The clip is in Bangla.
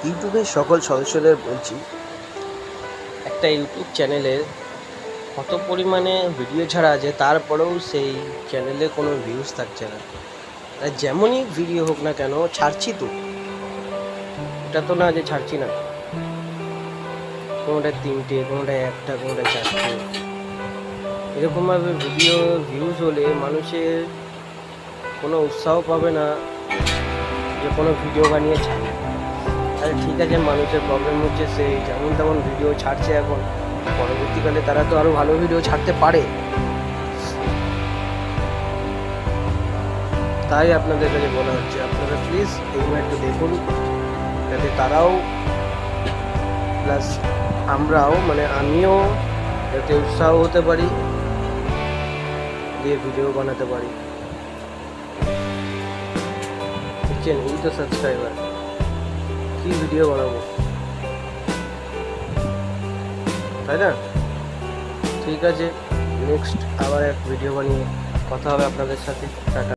ইউটিউবের সকল সদস্যদের বলছি, একটা ইউটিউব চ্যানেলের কত পরিমাণে ভিডিও ছাড়া আছে, তারপরেও সেই চ্যানেলে কোনো ভিউজ থাকছে না। আর যেমনই ভিডিও হোক না কেন, ছাড়ছি তো, এটা তো না যে ছাড়ছি না। কোনোটা 3টে, কোনোটা 1টা, কোনোটা 4টে, এরকমভাবে ভিডিও ভিউজ হলে মানুষের কোনো উৎসাহ পাবে না যে কোনো ভিডিও বানিয়ে ছাড়ে। তাহলে ঠিক আছে, মানুষের প্রবলেম হচ্ছে সেই যেমন তেমন ভিডিও ছাড়ছে এখন, পরবর্তীকালে তারা তো আরও ভালো ভিডিও ছাড়তে পারে। তাই আপনাদের কাছে বলা হচ্ছে, আপনারা প্লিজ এইগুলো একটু দেখুন, যাতে তারাও প্লাস আমরাও, মানে আমিও যাতে উৎসাহ হতে পারি, দিয়ে ভিডিও বানাতে পারি। দেখছেন, এই তো সাবস্ক্রাইবার, কি ভিডিও বানাবো, তাই না? ঠিক আছে, নেক্সট আবার এক ভিডিও বানিয়ে কথা হবে আপনাদের সাথে। টাটা।